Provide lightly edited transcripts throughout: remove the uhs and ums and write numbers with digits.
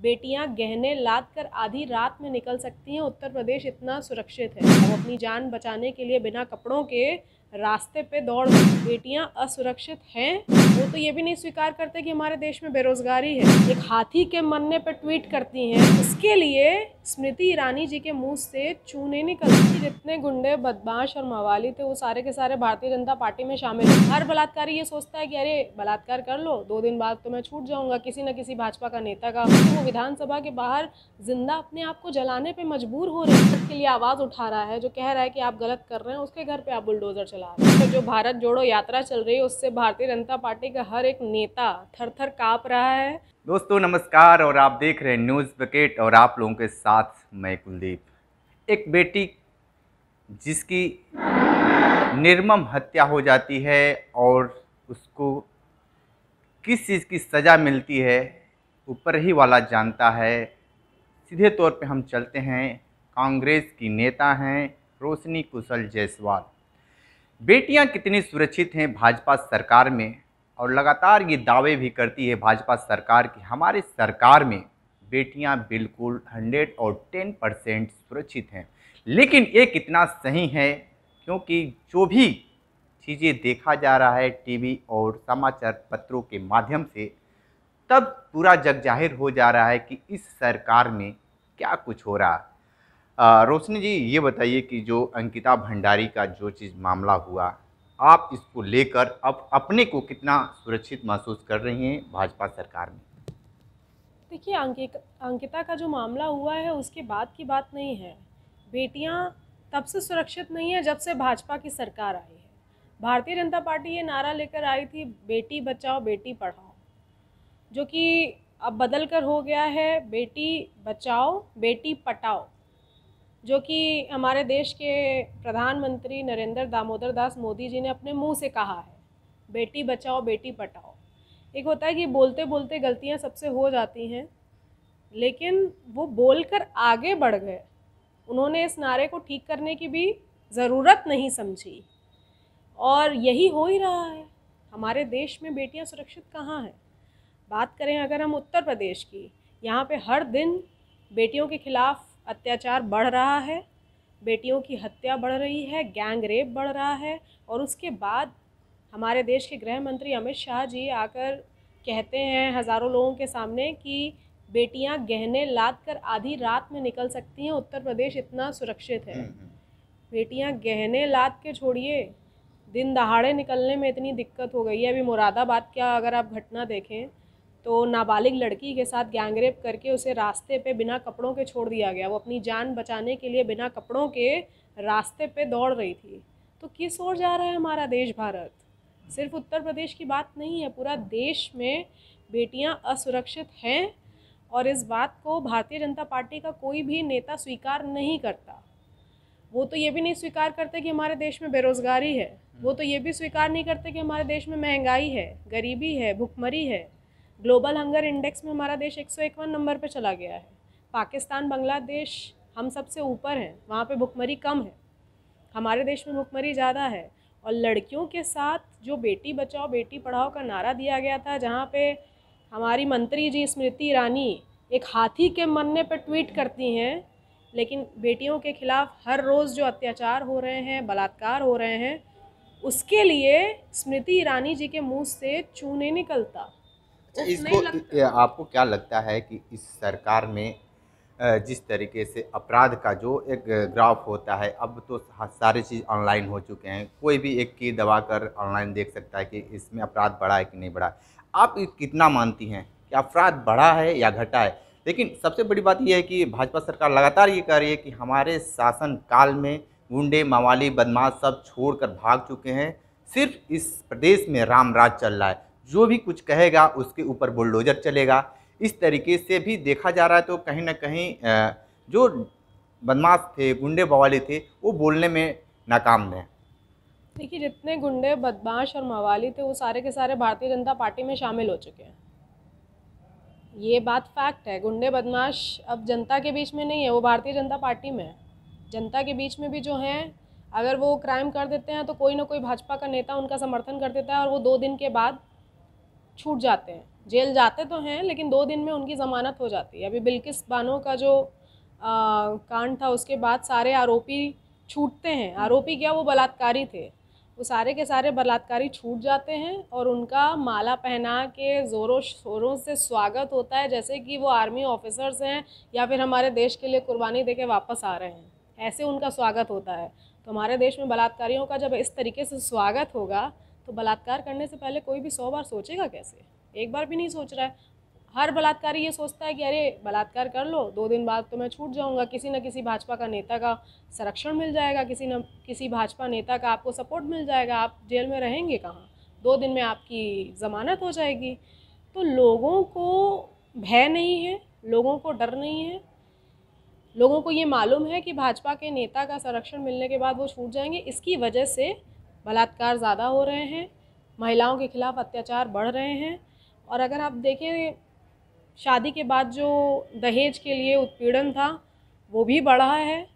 बेटियां गहने लाद कर आधी रात में निकल सकती हैं। उत्तर प्रदेश इतना सुरक्षित है। वो अपनी जान बचाने के लिए बिना कपड़ों के रास्ते पे दौड़ रही। बेटियां असुरक्षित हैं। वो तो ये भी नहीं स्वीकार करते कि हमारे देश में बेरोजगारी है। एक हाथी के मरने पे ट्वीट करती हैं। इसके लिए स्मृति ईरानी जी के मुंह से चूने निकलती। जितने गुंडे, बदमाश और मवाली थे वो सारे के सारे भारतीय जनता पार्टी में शामिल हैं। हर बलात्कारी ये सोचता है कि अरे बलात्कार कर लो, 2 दिन बाद तो मैं छूट जाऊंगा। किसी न किसी भाजपा का नेता का वो विधानसभा के बाहर जिंदा अपने आप को जलाने पे मजबूर हो रहे हैं। के लिए आवाज उठा रहा है, जो कह रहा है कि आप गलत कर रहे हैं, उसके घर पे आप बुलडोजर चला रहे हैं। तो जो भारत जोड़ो यात्रा चल रही है उससे भारतीय जनता पार्टी का हर एक नेता थर थर कांप रहा है। दोस्तों नमस्कार, और आप देख रहे हैं न्यूज़ बकेट और आप लोगों के साथ मैं कुलदीप। एक बेटी जिसकी निर्मम हत्या हो जाती है और उसको किस चीज़ की सज़ा मिलती है ऊपर ही वाला जानता है। सीधे तौर पे हम चलते हैं, कांग्रेस की नेता हैं रोशनी कुशल जायसवाल। बेटियां कितनी सुरक्षित हैं भाजपा सरकार में, और लगातार ये दावे भी करती है भाजपा सरकार की हमारी सरकार में बेटियां बिल्कुल 110% सुरक्षित हैं। लेकिन ये कितना सही है, क्योंकि जो भी चीज़ें देखा जा रहा है टीवी और समाचार पत्रों के माध्यम से, तब पूरा जग जाहिर हो जा रहा है कि इस सरकार में क्या कुछ हो रहा है। रोशनी जी, ये बताइए कि जो अंकिता भंडारी का जो चीज़ मामला हुआ, आप इसको लेकर अब अपने को कितना सुरक्षित महसूस कर रही हैं भाजपा सरकार में? देखिए, अंकिता का जो मामला हुआ है उसके बाद की बात नहीं है। बेटियां तब से सुरक्षित नहीं है जब से भाजपा की सरकार आई है। भारतीय जनता पार्टी ये नारा लेकर आई थी, बेटी बचाओ बेटी पढ़ाओ, जो कि अब बदल कर हो गया है बेटी बचाओ बेटी पटाओ, जो कि हमारे देश के प्रधानमंत्री नरेंद्र दामोदर दास मोदी जी ने अपने मुंह से कहा है, बेटी बचाओ बेटी पढ़ाओ। एक होता है कि बोलते बोलते गलतियां सबसे हो जाती हैं, लेकिन वो बोलकर आगे बढ़ गए। उन्होंने इस नारे को ठीक करने की भी ज़रूरत नहीं समझी, और यही हो ही रहा है। हमारे देश में बेटियां सुरक्षित कहाँ हैं? बात करें अगर हम उत्तर प्रदेश की, यहाँ पे हर दिन बेटियों के खिलाफ अत्याचार बढ़ रहा है, बेटियों की हत्या बढ़ रही है, गैंग रेप बढ़ रहा है। और उसके बाद हमारे देश के गृह मंत्री अमित शाह जी आकर कहते हैं हज़ारों लोगों के सामने कि बेटियां गहने लाद कर आधी रात में निकल सकती हैं। उत्तर प्रदेश इतना सुरक्षित है। बेटियां गहने लाद के छोड़िए, दिन दहाड़े निकलने में इतनी दिक्कत हो गई है। अभी मुरादाबाद का अगर आप घटना देखें तो नाबालिग लड़की के साथ गैंगरेप करके उसे रास्ते पे बिना कपड़ों के छोड़ दिया गया। वो अपनी जान बचाने के लिए बिना कपड़ों के रास्ते पे दौड़ रही थी। तो किस ओर जा रहा है हमारा देश भारत? सिर्फ उत्तर प्रदेश की बात नहीं है, पूरा देश में बेटियां असुरक्षित हैं, और इस बात को भारतीय जनता पार्टी का कोई भी नेता स्वीकार नहीं करता। वो तो ये भी नहीं स्वीकार करते कि हमारे देश में बेरोजगारी है। वो तो ये भी स्वीकार नहीं करते कि हमारे देश में महंगाई है, गरीबी है, भुखमरी है। ग्लोबल हंगर इंडेक्स में हमारा देश 151 नंबर पे चला गया है। पाकिस्तान, बांग्लादेश हम सबसे ऊपर हैं, वहाँ पे भुखमरी कम है। हमारे देश में भुखमरी ज़्यादा है। और लड़कियों के साथ जो बेटी बचाओ बेटी पढ़ाओ का नारा दिया गया था, जहाँ पे हमारी मंत्री जी स्मृति ईरानी एक हाथी के मरने पर ट्वीट करती हैं, लेकिन बेटियों के खिलाफ हर रोज़ जो अत्याचार हो रहे हैं, बलात्कार हो रहे हैं, उसके लिए स्मृति ईरानी जी के मुंह से चू नहीं निकलता। इसको आपको क्या लगता है कि इस सरकार में जिस तरीके से अपराध का जो एक ग्राफ होता है, अब तो सारी चीज़ ऑनलाइन हो चुके हैं, कोई भी एक की दबाकर ऑनलाइन देख सकता है कि इसमें अपराध बढ़ा है कि नहीं बढ़ा। आप कितना मानती हैं कि अपराध बढ़ा है या घटा है? लेकिन सबसे बड़ी बात यह है कि भाजपा सरकार लगातार ये कह रही है कि हमारे शासन काल में गुंडे, मवाली, बदमाश सब छोड़कर भाग चुके हैं, सिर्फ इस प्रदेश में राम राज चल रहा है, जो भी कुछ कहेगा उसके ऊपर बुलडोजर चलेगा। इस तरीके से भी देखा जा रहा है। तो कहीं ना कहीं जो बदमाश थे, गुंडे बवाली थे, वो बोलने में नाकाम हैं। देखिए, जितने गुंडे, बदमाश और मवाली थे वो सारे के सारे भारतीय जनता पार्टी में शामिल हो चुके हैं। ये बात फैक्ट है। गुंडे, बदमाश अब जनता के बीच में नहीं है, वो भारतीय जनता पार्टी में है। जनता के बीच में भी जो हैं, अगर वो क्राइम कर देते हैं तो कोई ना कोई भाजपा का नेता उनका समर्थन कर देता है और वो 2 दिन के बाद छूट जाते हैं। जेल जाते तो हैं लेकिन 2 दिन में उनकी ज़मानत हो जाती है। अभी बिल्किस बानो का जो कांड था उसके बाद सारे आरोपी छूटते हैं। आरोपी क्या, वो बलात्कारी थे, वो सारे के सारे बलात्कारी छूट जाते हैं और उनका माला पहना के ज़ोरों शोरों से स्वागत होता है जैसे कि वो आर्मी ऑफिसर्स हैं या फिर हमारे देश के लिए कुर्बानी देके वापस आ रहे हैं, ऐसे उनका स्वागत होता है। तो हमारे देश में बलात्कारियों का जब इस तरीके से स्वागत होगा तो बलात्कार करने से पहले कोई भी 100 बार सोचेगा कैसे? एक बार भी नहीं सोच रहा है। हर बलात्कारी ये सोचता है कि अरे बलात्कार कर लो, 2 दिन बाद तो मैं छूट जाऊंगा, किसी न किसी भाजपा का नेता का संरक्षण मिल जाएगा, किसी न किसी भाजपा नेता का आपको सपोर्ट मिल जाएगा, आप जेल में रहेंगे कहाँ, 2 दिन में आपकी ज़मानत हो जाएगी। तो लोगों को भय नहीं है, लोगों को डर नहीं है, लोगों को ये मालूम है कि भाजपा के नेता का संरक्षण मिलने के बाद वो छूट जाएंगे। इसकी वजह से बलात्कार ज़्यादा हो रहे हैं, महिलाओं के खिलाफ अत्याचार बढ़ रहे हैं। और अगर आप देखें शादी के बाद जो दहेज के लिए उत्पीड़न था वो भी बढ़ा है।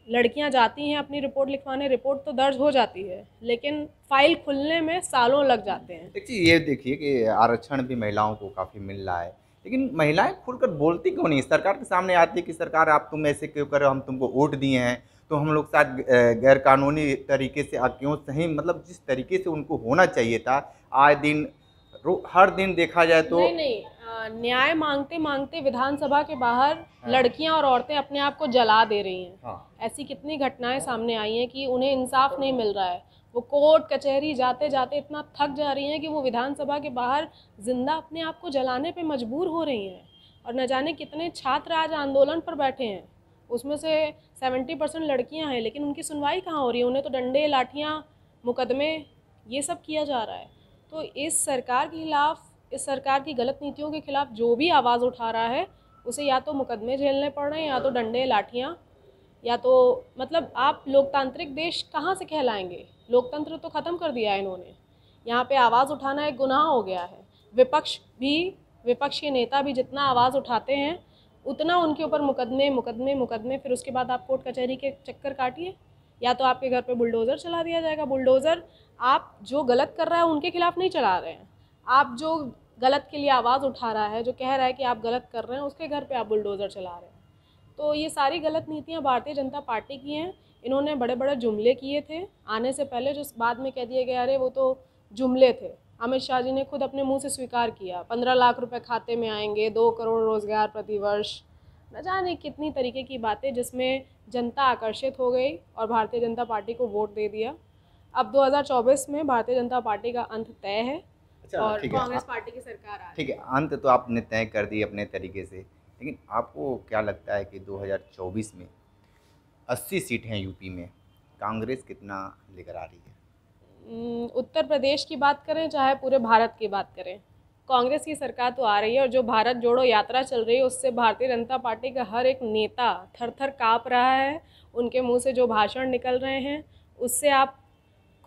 लड़कियां जाती हैं अपनी रिपोर्ट लिखवाने, रिपोर्ट तो दर्ज हो जाती है लेकिन फाइल खुलने में सालों लग जाते हैं। एक चीज़ ये देखिए कि आरक्षण भी महिलाओं को काफ़ी मिल रहा है, लेकिन महिलाएं खुलकर बोलती क्यों नहीं? सरकार के सामने आती है कि सरकार आप तुम ऐसे क्यों करो, हम तुमको वोट दिए हैं तो हम लोग साथ गैर कानूनी तरीके से क्यों सही, मतलब जिस तरीके से उनको होना चाहिए था आए दिन हर दिन देखा जाए तो नहीं, न्याय मांगते मांगते विधानसभा के बाहर लड़कियां और औरतें अपने आप को जला दे रही हैं। हाँ। ऐसी कितनी घटनाएं सामने आई हैं कि उन्हें इंसाफ नहीं मिल रहा है। वो कोर्ट कचहरी जाते जाते इतना थक जा रही हैं कि वो विधानसभा के बाहर जिंदा अपने आप को जलाने पे मजबूर हो रही हैं। और न जाने कितने छात्र आज आंदोलन पर बैठे हैं, उसमें से 70% लड़कियां हैं, लेकिन उनकी सुनवाई कहाँ हो रही है? उन्हें तो डंडे, लाठियाँ, मुकदमे, ये सब किया जा रहा है। तो इस सरकार के खिलाफ, इस सरकार की गलत नीतियों के खिलाफ जो भी आवाज़ उठा रहा है उसे या तो मुकदमे झेलने पड़ रहे हैं, या तो डंडे, लाठियाँ, या तो मतलब आप लोकतांत्रिक देश कहाँ से कहलाएंगे? लोकतंत्र तो ख़त्म कर दिया है इन्होंने। यहाँ पे आवाज़ उठाना एक गुनाह हो गया है। विपक्ष के नेता भी जितना आवाज़ उठाते हैं उतना उनके ऊपर मुकदमे मुकदमे मुकदमे, फिर उसके बाद आप कोर्ट कचहरी के चक्कर काटिए, या तो आपके घर पे बुलडोज़र चला दिया जाएगा। बुलडोज़र आप जो गलत कर रहा है उनके खिलाफ नहीं चला रहे हैं, आप जो गलत के लिए आवाज़ उठा रहा है, जो कह रहा है कि आप गलत कर रहे हैं, उसके घर पे आप बुलडोज़र चला रहे हैं। तो ये सारी गलत नीतियाँ भारतीय जनता पार्टी की हैं। इन्होंने बड़े बड़े जुमले किए थे आने से पहले, जो बाद में कह दिए गए अरे वो तो जुमले थे। अमित शाह जी ने खुद अपने मुंह से स्वीकार किया, 15 लाख रुपए खाते में आएंगे, 2 करोड़ रोज़गार प्रतिवर्ष, न जाने कितनी तरीके की बातें, जिसमें जनता आकर्षित हो गई और भारतीय जनता पार्टी को वोट दे दिया। अब 2024 में भारतीय जनता पार्टी का अंत तय है। अच्छा, और कांग्रेस पार्टी की सरकार आ रही है। ठीक है, अंत तो आपने तय कर दी अपने तरीके से, लेकिन आपको क्या लगता है कि 2024 में 80 सीट हैं यूपी में, कांग्रेस कितना लेकर आ रही है? उत्तर प्रदेश की बात करें चाहे पूरे भारत की बात करें, कांग्रेस की सरकार तो आ रही है। और जो भारत जोड़ो यात्रा चल रही है उससे भारतीय जनता पार्टी का हर एक नेता थर थर काँप रहा है। उनके मुंह से जो भाषण निकल रहे हैं उससे आप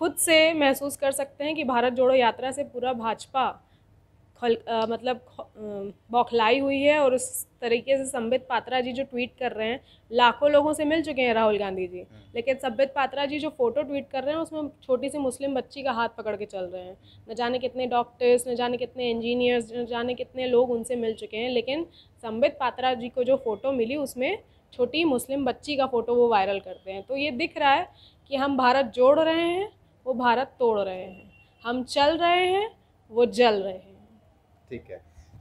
खुद से महसूस कर सकते हैं कि भारत जोड़ो यात्रा से पूरा भाजपा बौखलाई हुई है। और उस तरीके से संबित पात्रा जी जो ट्वीट कर रहे हैं, लाखों लोगों से मिल चुके हैं राहुल गांधी जी, लेकिन संबित पात्रा जी जो फोटो ट्वीट कर रहे हैं उसमें छोटी सी मुस्लिम बच्ची का हाथ पकड़ के चल रहे हैं। न जाने कितने डॉक्टर्स, न जाने कितने इंजीनियर्स, न जाने कितने लोग उनसे मिल चुके हैं, लेकिन संबित पात्रा जी को जो फ़ोटो मिली उसमें छोटी मुस्लिम बच्ची का फ़ोटो वो वायरल करते हैं। तो ये दिख रहा है कि हम भारत जोड़ रहे हैं, वो भारत तोड़ रहे हैं, हम चल रहे हैं, वो जल रहे हैं। ठीक है,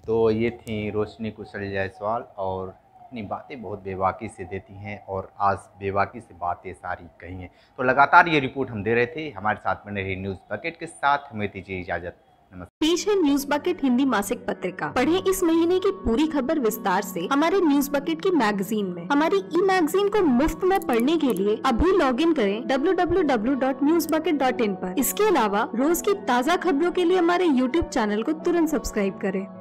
तो ये थी रोशनी कुशल जायसवाल, और अपनी बातें बहुत बेबाकी से देती हैं और आज बेबाकी से बातें सारी कही हैं। तो लगातार ये रिपोर्ट हम दे रहे थे। हमारे साथ बने रही न्यूज़ बकेट के साथ, हमें दीजिए इजाज़त। पेश है न्यूज बकेट हिंदी मासिक पत्रिका। पढ़ें इस महीने की पूरी खबर विस्तार से हमारे न्यूज बकेट की मैगजीन में। हमारी ई मैगजीन को मुफ्त में पढ़ने के लिए अभी लॉगिन करें www.newsbucket.in पर। इसके अलावा रोज की ताज़ा खबरों के लिए हमारे YouTube चैनल को तुरंत सब्सक्राइब करें।